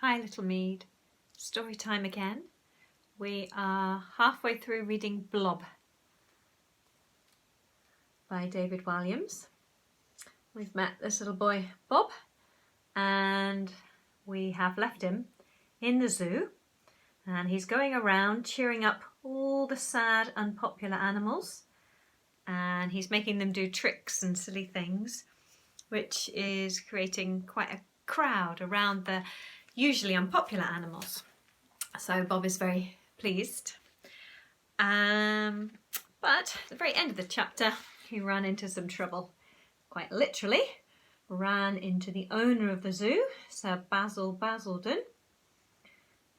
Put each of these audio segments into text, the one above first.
Hi little Mead, story time again. We are halfway through reading Blob by David Walliams. We've met this little boy Bob and we have left him in the zoo, and he's going around cheering up all the sad, unpopular animals, and he's making them do tricks and silly things, which is creating quite a crowd around the usually unpopular animals. So Bob is very pleased. But at the very end of the chapter, he ran into some trouble. Quite literally, ran into the owner of the zoo, Sir Basil Basildon.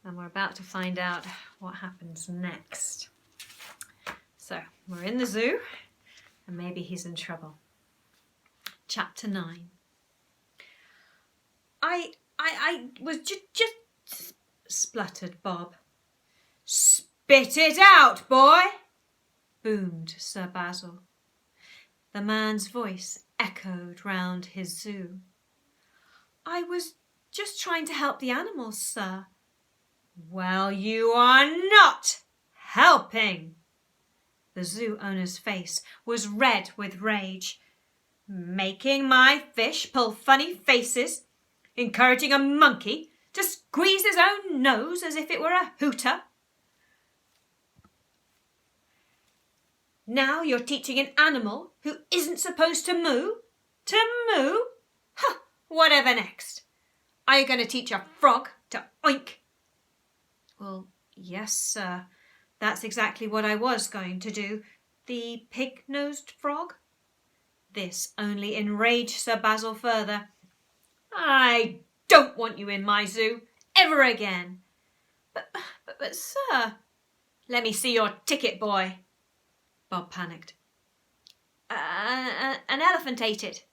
And we're about to find out what happens next. So we're in the zoo, and maybe he's in trouble. Chapter 9. I was just spluttered Bob. Spit it out, boy, boomed Sir Basil. The man's voice echoed round his zoo. I was just trying to help the animals, sir. Well, you are not helping. The zoo owner's face was red with rage. Making my fish pull funny faces, encouraging a monkey to squeeze his own nose as if it were a hooter. Now you're teaching an animal who isn't supposed to moo to moo? Huh, whatever next? Are you going to teach a frog to oink? Well, yes, sir. That's exactly what I was going to do. The pig-nosed frog? This only enraged Sir Basil further. I don't want you in my zoo ever again. But sir, let me see your ticket, boy. Bob panicked. An elephant ate it.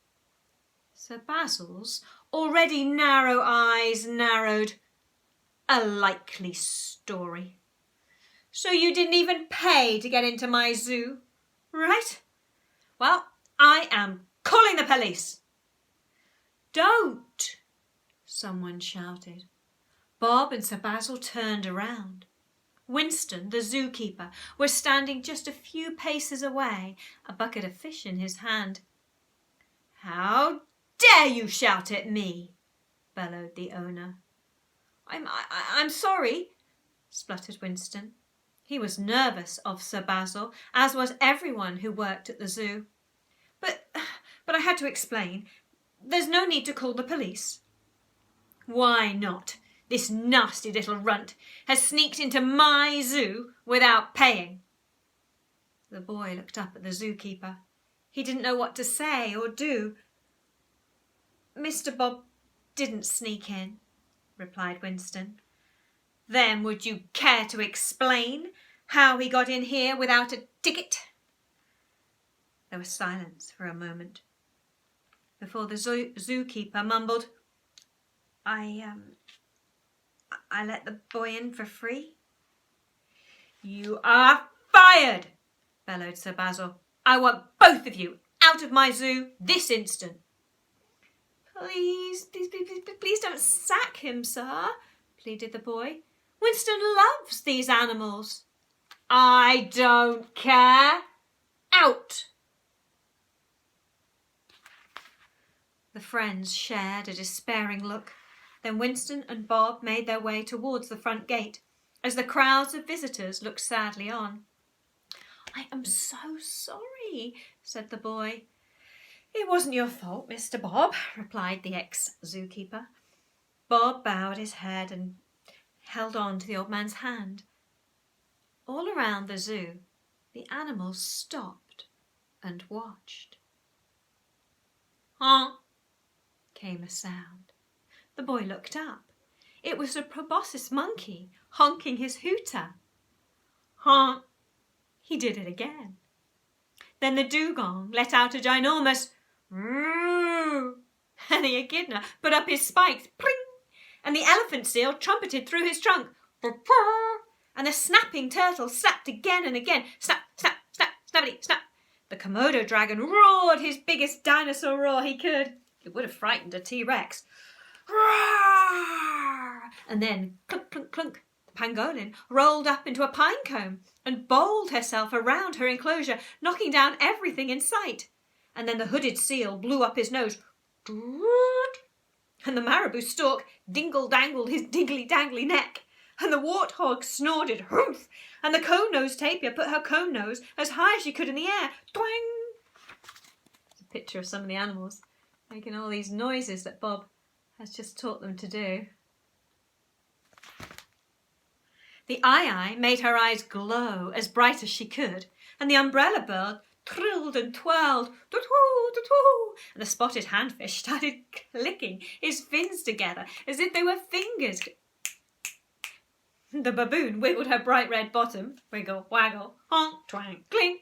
Sir Basil's already narrow eyes narrowed. A likely story. So you didn't even pay to get into my zoo, right? Well, I am calling the police. Don't, someone shouted. Bob and Sir Basil turned around. Winston, the zookeeper, was standing just a few paces away, a bucket of fish in his hand. How dare you shout at me? Bellowed the owner. I'm sorry, spluttered Winston. He was nervous of Sir Basil, as was everyone who worked at the zoo. But I had to explain. There's no need to call the police. Why not? This nasty little runt has sneaked into my zoo without paying. The boy looked up at the zookeeper. He didn't know what to say or do. Mr. Bob didn't sneak in, replied Winston. Then would you care to explain how he got in here without a ticket? There was silence for a moment before the zookeeper mumbled, I let the boy in for free. You are fired, bellowed Sir Basil. I want both of you out of my zoo this instant. Please don't sack him, sir, pleaded the boy. Winston loves these animals. I don't care. Out. The friends shared a despairing look. Then Winston and Bob made their way towards the front gate as the crowds of visitors looked sadly on. I am so sorry, said the boy. It wasn't your fault, Mr. Bob, replied the ex-zookeeper. Bob bowed his head and held on to the old man's hand. All around the zoo, the animals stopped and watched. Honk, came a sound. The boy looked up. It was a proboscis monkey honking his hooter. Honk. He did it again. Then the dugong let out a ginormous "Roo!" and the echidna put up his spikes, pring, and the elephant seal trumpeted through his trunk, and the snapping turtle snapped again and again, snap, snap, snap, snappity, snap. The Komodo dragon roared his biggest dinosaur roar he could. It would have frightened a T-Rex. Roar! And then, clunk, clunk, clunk, the pangolin rolled up into a pine cone and bowled herself around her enclosure, knocking down everything in sight. And then the hooded seal blew up his nose, and the marabou stork dingle-dangled his dingly-dangly neck, and the warthog snorted, humph, and the cone-nosed tapir put her cone nose as high as she could in the air, twang. It's a picture of some of the animals making all these noises that Bob has just taught them to do. The aye-aye made her eyes glow as bright as she could, and the umbrella bird trilled and twirled, doo-doo, doo-doo, and the spotted handfish started clicking his fins together as if they were fingers. The baboon wiggled her bright red bottom, wiggle, waggle, honk, twang, clink.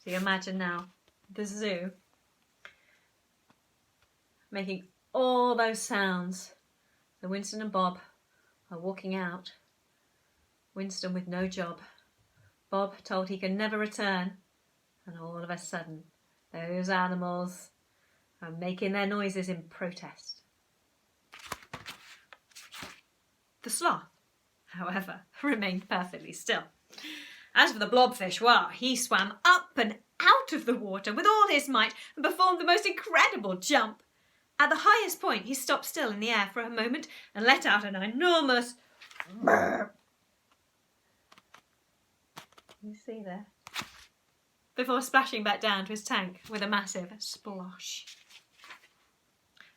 So you imagine now the zoo making all those sounds. So Winston and Bob are walking out. Winston with no job. Bob told he could never return. And all of a sudden, those animals are making their noises in protest. The sloth, however, remained perfectly still. As for the blobfish, well, he swam up and out of the water with all his might and performed the most incredible jump. At the highest point, he stopped still in the air for a moment and let out an enormous burp. You see there? Before splashing back down to his tank with a massive splosh.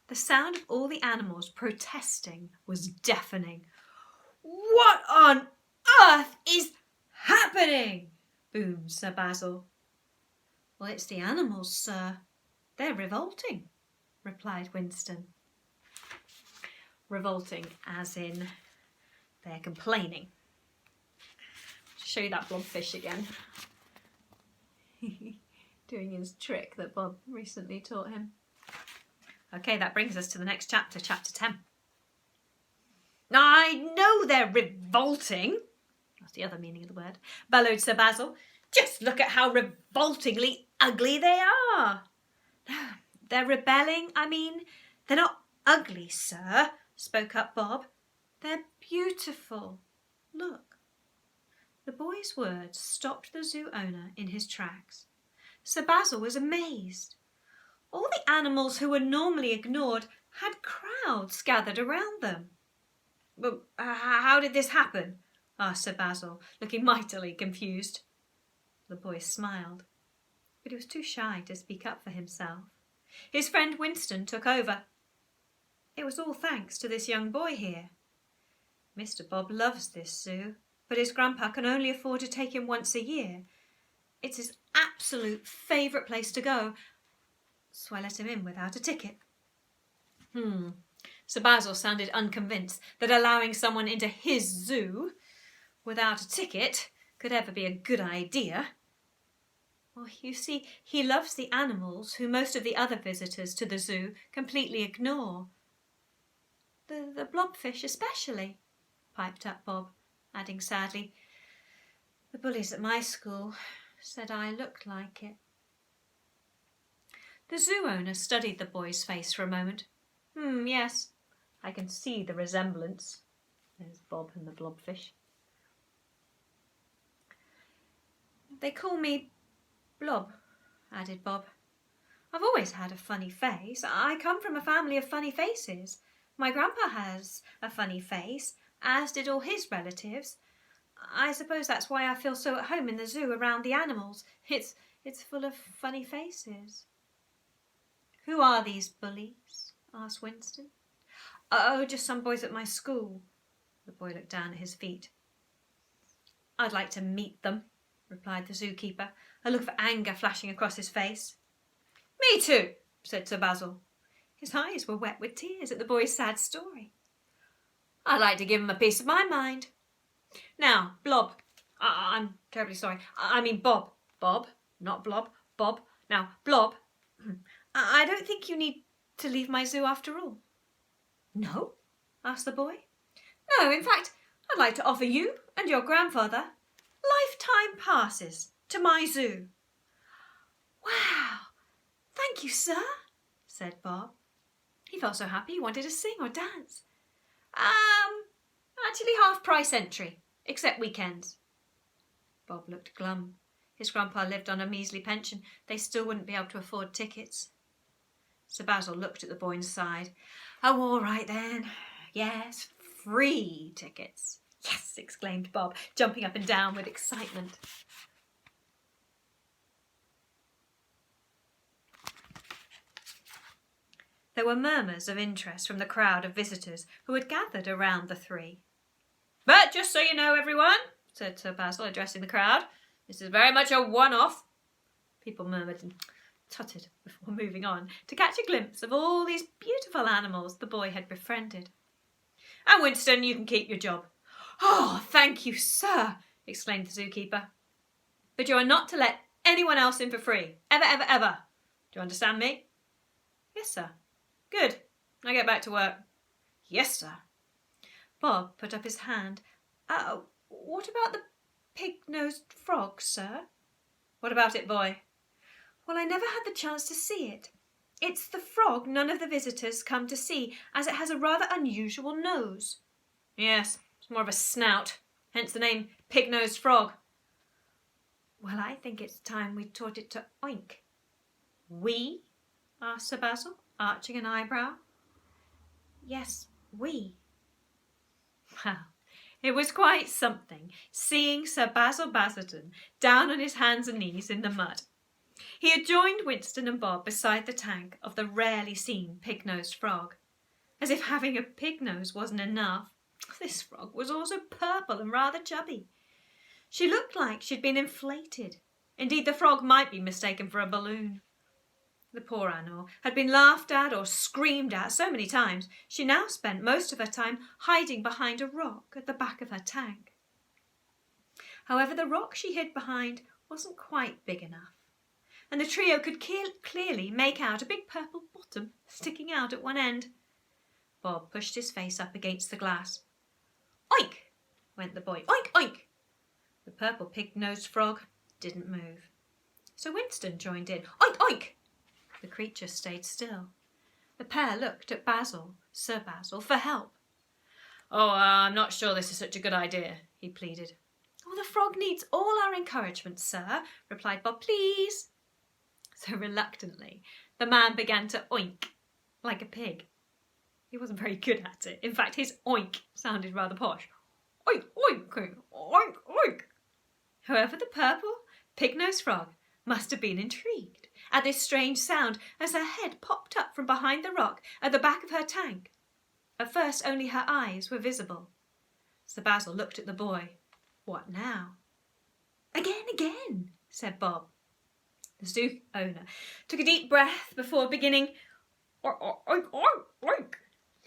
The sound of all the animals protesting was deafening. "What on earth is happening?" boomed Sir Basil. "Well, it's the animals, sir. They're revolting," replied Winston. Revolting as in they're complaining. To show you that blobfish again. Doing his trick that Bob recently taught him. Okay, that brings us to the next chapter, chapter 10. "I know they're revolting," that's the other meaning of the word, bellowed Sir Basil. "Just look at how revoltingly ugly they are." "They're rebelling, I mean. They're not ugly, sir," spoke up Bob. "They're beautiful. Look." The boy's words stopped the zoo owner in his tracks. Sir Basil was amazed. All the animals who were normally ignored had crowds gathered around them. "But how did this happen?" asked Sir Basil, looking mightily confused. The boy smiled, but he was too shy to speak up for himself. His friend Winston took over. "It was all thanks to this young boy here. Mr. Bob loves this zoo, but his grandpa can only afford to take him once a year. It's his absolute favourite place to go, so I let him in without a ticket." Sir Basil sounded unconvinced that allowing someone into his zoo without a ticket could ever be a good idea. Well, you see, he loves the animals who most of the other visitors to the zoo completely ignore. The blobfish especially, piped up Bob, adding sadly, "The bullies at my school said I looked like it." The zoo owner studied the boy's face for a moment. Yes, I can see the resemblance." There's Bob and the blobfish. "They call me Blob," added Bob. "I've always had a funny face. I come from a family of funny faces. My grandpa has a funny face, as did all his relatives. I suppose that's why I feel so at home in the zoo around the animals. It's full of funny faces." "Who are these bullies?" asked Winston. "Oh, just some boys at my school." The boy looked down at his feet. "I'd like to meet them," replied the zookeeper, a look of anger flashing across his face. "Me too," said Sir Basil. His eyes were wet with tears at the boy's sad story. "I'd like to give him a piece of my mind. Now, Blob, I'm terribly sorry. I mean Bob. Bob, not Blob. Bob. Now, Blob, I don't think you need to leave my zoo after all." "No?" asked the boy. "No, in fact, I'd like to offer you and your grandfather lifetime passes to my zoo." "Wow, thank you, sir," said Bob. He felt so happy he wanted to sing or dance. Actually half-price entry, except weekends. Bob looked glum. His grandpa lived on a measly pension. They still wouldn't be able to afford tickets. Sir Basil looked at the boy and sighed. Oh, all right then. Yes, free tickets. Yes, exclaimed Bob, jumping up and down with excitement. There were murmurs of interest from the crowd of visitors who had gathered around the three. But just so you know, everyone, said Sir Basil, addressing the crowd, this is very much a one-off. People murmured and tutted before moving on to catch a glimpse of all these beautiful animals the boy had befriended. And Winston, you can keep your job. Oh, thank you, sir, exclaimed the zookeeper. But you are not to let anyone else in for free. Ever, ever, ever. Do you understand me? Yes, sir. Good. Now get back to work. Yes, sir. Bob put up his hand. What about the pig-nosed frog, sir? What about it, boy? Well, I never had the chance to see it. It's the frog none of the visitors come to see, as it has a rather unusual nose. Yes, it's more of a snout, hence the name pig-nosed frog. Well, I think it's time we taught it to oink. We? Asked Sir Basil, arching an eyebrow. Yes, we. Well, it was quite something, seeing Sir Basil Basildon down on his hands and knees in the mud. He had joined Winston and Bob beside the tank of the rarely seen pig-nosed frog. As if having a pig nose wasn't enough, this frog was also purple and rather chubby. She looked like she'd been inflated. Indeed, the frog might be mistaken for a balloon. The poor animal had been laughed at or screamed at so many times, she now spent most of her time hiding behind a rock at the back of her tank. However, the rock she hid behind wasn't quite big enough, and the trio could clearly make out a big purple bottom sticking out at one end. Bob pushed his face up against the glass. Oink! Went the boy. Oink, oink! The purple pig-nosed frog didn't move. So Winston joined in. Oink, oink! The creature stayed still. The pair looked at Sir Basil, for help. Oh, I'm not sure this is such a good idea, he pleaded. Oh, the frog needs all our encouragement, sir, replied Bob. Please. So reluctantly, the man began to oink like a pig. He wasn't very good at it. In fact, his oink sounded rather posh. Oink, oink, oink, oink. However, the purple pig-nosed frog must have been intrigued at this strange sound as her head popped up from behind the rock at the back of her tank. At first, only her eyes were visible. Sir Basil looked at the boy. What now? Again, said Bob. The zoo owner took a deep breath before beginning. Oink, oink, oink.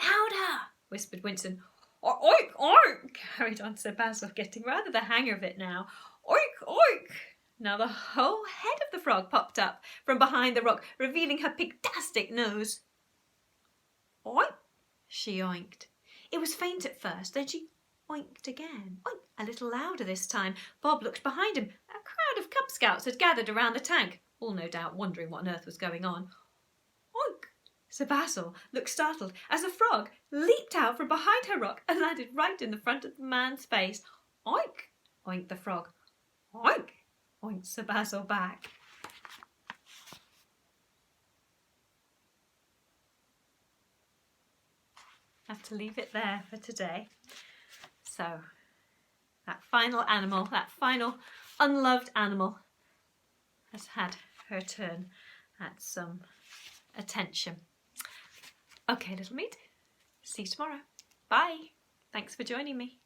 Louder, whispered Winston. Oink, oink, carried on Sir Basil, getting rather the hang of it now. Oink, oink. Now the whole head of the frog popped up from behind the rock, revealing her pigtastic nose. Oink, she oinked. It was faint at first, then she oinked again. Oink, a little louder this time. Bob looked behind him. A crowd of Cub Scouts had gathered around the tank, all no doubt wondering what on earth was going on. Oink! Sir Basil looked startled as the frog leaped out from behind her rock and landed right in the front of the man's face. Oink! Oinked the frog. Oink! Oinked Sir Basil back. I have to leave it there for today. So, that final animal, that final unloved animal has had her turn at some attention. Okay, little meat. See you tomorrow. Bye. Thanks for joining me.